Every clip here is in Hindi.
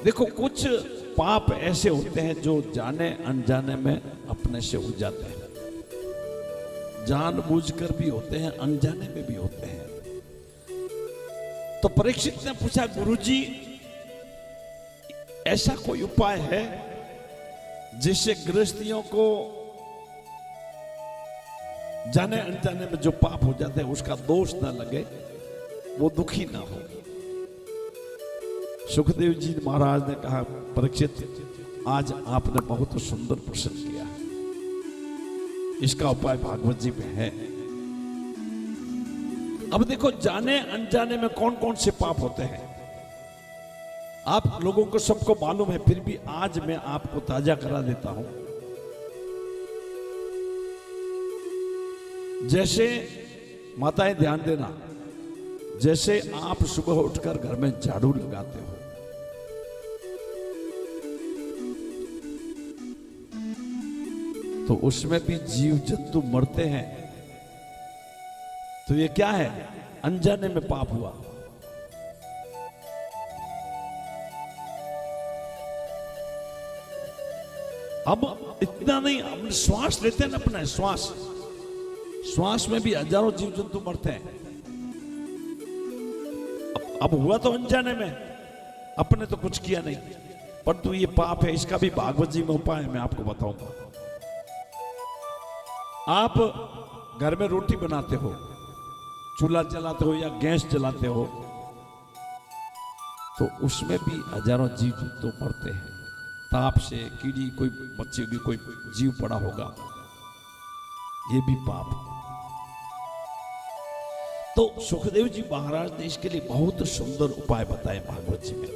देखो कुछ पाप ऐसे होते हैं जो जाने अनजाने में अपने से हो जाते हैं, जानबूझकर भी होते हैं, अनजाने में भी होते हैं। तो परीक्षित ने पूछा, गुरुजी ऐसा कोई उपाय है जिससे गृहस्थियों को जाने अनजाने में जो पाप हो जाते हैं उसका दोष ना लगे, वो दुखी ना हो। सुखदेव जी महाराज ने कहा, परीक्षित आज आपने बहुत सुंदर प्रश्न किया, इसका उपाय भागवत जी में है। अब देखो जाने अनजाने में कौन कौन से पाप होते हैं आप लोगों को सबको मालूम है, फिर भी आज मैं आपको ताजा करा देता हूं। जैसे माताएं ध्यान देना, जैसे आप सुबह उठकर घर में झाड़ू लगाते हो, तो उसमें भी जीव जंतु मरते हैं, तो ये क्या है? अनजाने में पाप हुआ। अब इतना नहीं, हम श्वास लेते हैं ना, अपना श्वास में भी हजारों जीव जंतु मरते हैं। अब हुआ तो अनजाने में, अपने तो कुछ किया नहीं, परंतु ये पाप है। इसका भी भागवत जी में उपाय मैं आपको बताऊंगा। आप घर में रोटी बनाते हो, चूल्हा जलाते हो या गैस जलाते हो, तो उसमें भी हजारों जीव जंतु मरते हैं। ताप से कीड़ी, कोई मच्छी होगी, कोई जीव पड़ा होगा, ये भी पाप। तो सुखदेव जी महाराज ने इसके लिए बहुत सुंदर उपाय बताए भागवत जी में।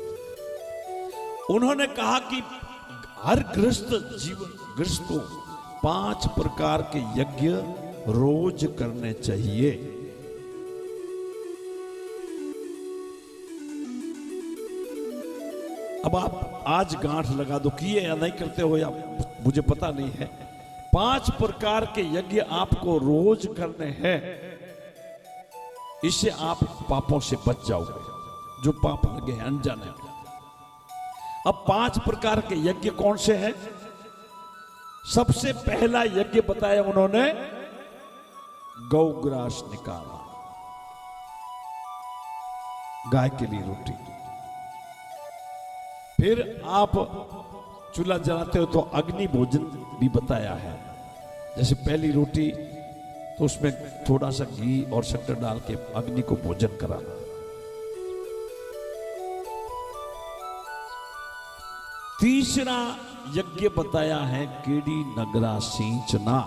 उन्होंने कहा कि हर गृहस्थ को 5 प्रकार के यज्ञ रोज करने चाहिए। अब आप आज गांठ लगा दो, किए या नहीं करते हो, या मुझे पता नहीं है। 5 प्रकार के यज्ञ आपको रोज करने हैं, इससे आप पापों से बच जाओगे, जो पाप लगे हैं अनजाने। अब 5 प्रकार के यज्ञ कौन से हैं? सबसे पहला यज्ञ बताया उन्होंने, गौग्रास निकालना, गाय के लिए रोटी। फिर आप चूल्हा जलाते हो तो अग्नि भोजन भी बताया है। जैसे पहली रोटी तो उसमें थोड़ा सा घी और शक्कर डाल के अग्नि को भोजन कराना। तीसरा यज्ञ बताया है कीड़ी नगरा सींचना।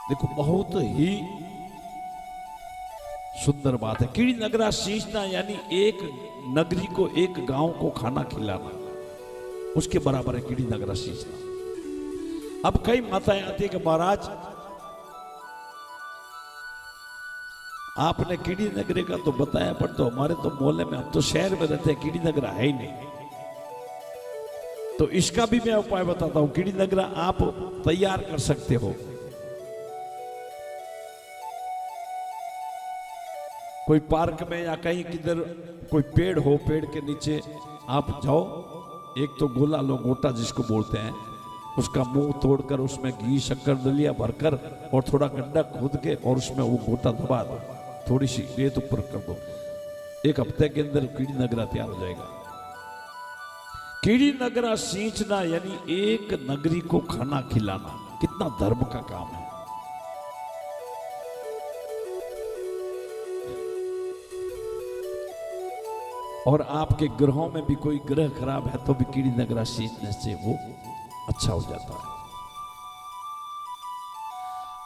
देखो बहुत ही सुंदर बात है। कीड़ी नगरा सींचना यानी एक नगरी को, एक गांव को खाना खिलाना, उसके बराबर है कीड़ी नगरा सींचना। अब कई माताएं आती है कि महाराज आपने कीड़ी नगरे का तो बताया, पर तो हमारे तो मोहल्ले में, हम तो शहर में रहते हैं, कीड़ी नगरा है ही नहीं। तो इसका भी मैं उपाय बताता हूं। कीड़ी नगरा आप तैयार कर सकते हो। कोई पार्क में या कहीं किधर कोई पेड़ हो, पेड़ के नीचे आप जाओ, एक तो गोला लो, गोटा जिसको बोलते हैं, उसका मुंह तोड़कर उसमें घी शक्कर दलिया भरकर और थोड़ा गड्ढा खोद के और उसमें वो गोटा दबा दो, थोड़ी सी रेत ऊपर कर दो। 1 हफ्ते के अंदर कीड़ी नगरा तैयार हो जाएगा। कीड़ी नगरा सींचना यानी एक नगरी को खाना खिलाना, कितना धर्म का काम है। और आपके ग्रहों में भी कोई ग्रह खराब है तो भी कीड़ी नगरा सींचने से वो अच्छा हो जाता है।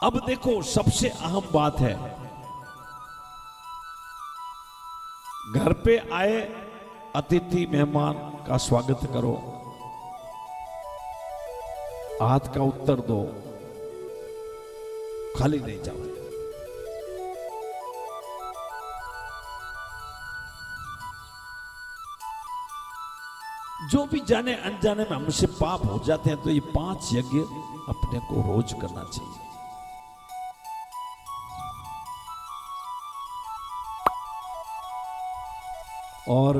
अब देखो सबसे अहम बात है, घर पे आए अतिथि मेहमान का स्वागत करो, हाथ का उत्तर दो, खाली नहीं जाओ। जो भी जाने अनजाने में हमसे पाप हो जाते हैं, तो ये 5 यज्ञ अपने को रोज करना चाहिए। और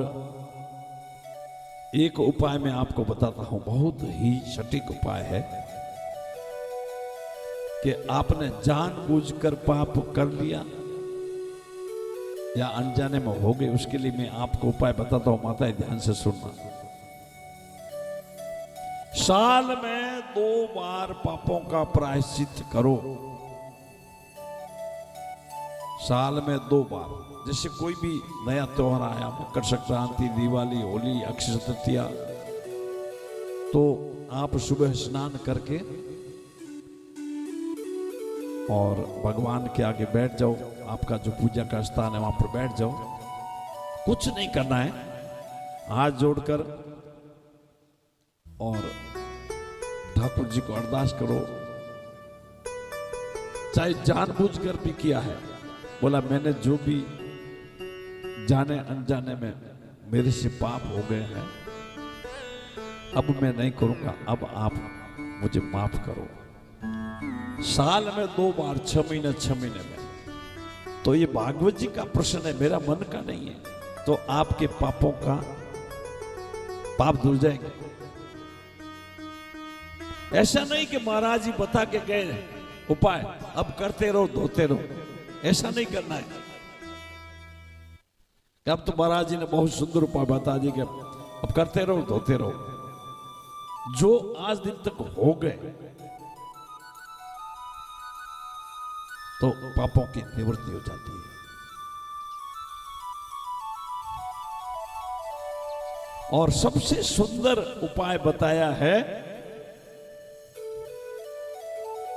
एक उपाय मैं आपको बताता हूं, बहुत ही सटीक उपाय है कि आपने जानबूझकर पाप कर लिया या अनजाने में हो गए, उसके लिए मैं आपको उपाय बताता हूं। माताएं ध्यान से सुनना। साल में 2 बार पापों का प्रायश्चित करो। साल में 2 बार। जैसे कोई भी नया त्योहार आया, मकर संक्रांति, दिवाली, होली, अक्षय तृतीया, तो आप सुबह स्नान करके और भगवान के आगे बैठ जाओ। आपका जो पूजा का स्थान है वहां पर बैठ जाओ। कुछ नहीं करना है, हाथ जोड़कर और ठाकुर जी को अरदास करो। चाहे जानबूझकर भी किया है, बोला मैंने जो भी जाने अनजाने में मेरे से पाप हो गए हैं, अब मैं नहीं करूंगा, अब आप मुझे माफ करो। साल में 2 बार, 6 महीने 6 महीने में। तो ये भागवत जी का प्रश्न है, मेरा मन का नहीं है। तो आपके पापों का पाप धुल जाएंगे। ऐसा नहीं कि महाराज जी बता के गए उपाय, अब करते रहो धोते रहो, ऐसा नहीं करना है। अब तो महाराज जी ने बहुत सुंदर उपाय बता दिए कि अब करते रहो धोते रहो। जो आज दिन तक हो गए तो पापों की निवृत्ति हो जाती है। और सबसे सुंदर उपाय बताया है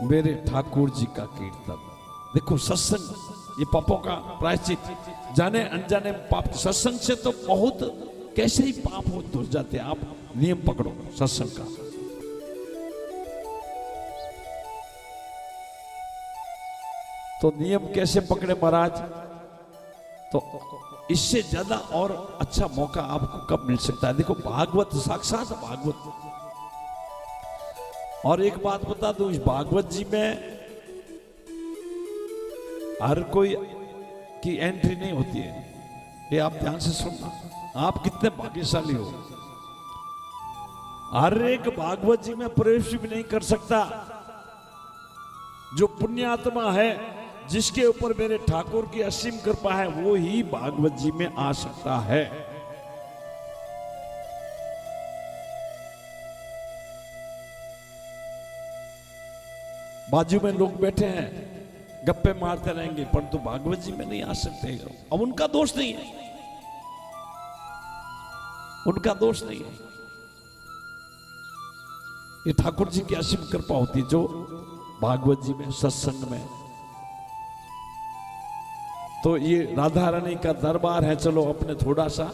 मेरे ठाकुर जी का कीर्तन। देखो सत्संग, ये पापों का प्रायश्चित, जाने अनजाने पाप। सत्संग से तो बहुत कैसे ही पाप हो धुल जाते हैं। आप नियम पकड़ो सत्संग का। तो नियम कैसे पकड़े महाराज? तो इससे ज्यादा और अच्छा मौका आपको कब मिल सकता है? देखो भागवत, साक्षात भागवत। और एक बात बता दूं, इस भागवत जी में हर कोई की एंट्री नहीं होती है। ये आप ध्यान से सुनना, आप कितने भाग्यशाली हो। हर एक भागवत जी में प्रवेश भी नहीं कर सकता। जो पुण्यात्मा है, जिसके ऊपर मेरे ठाकुर की असीम कृपा है, वो ही भागवत जी में आ सकता है। बाजू में लोग बैठे हैं, गप्पे मारते रहेंगे, परंतु भागवत जी में नहीं आ सकते। अब उनका दोष नहीं है, उनका दोष नहीं है। ये ठाकुर जी की असीम कृपा होती है, जो भागवत जी में, सत्संग में। तो ये राधा रानी का दरबार है। चलो अपने थोड़ा सा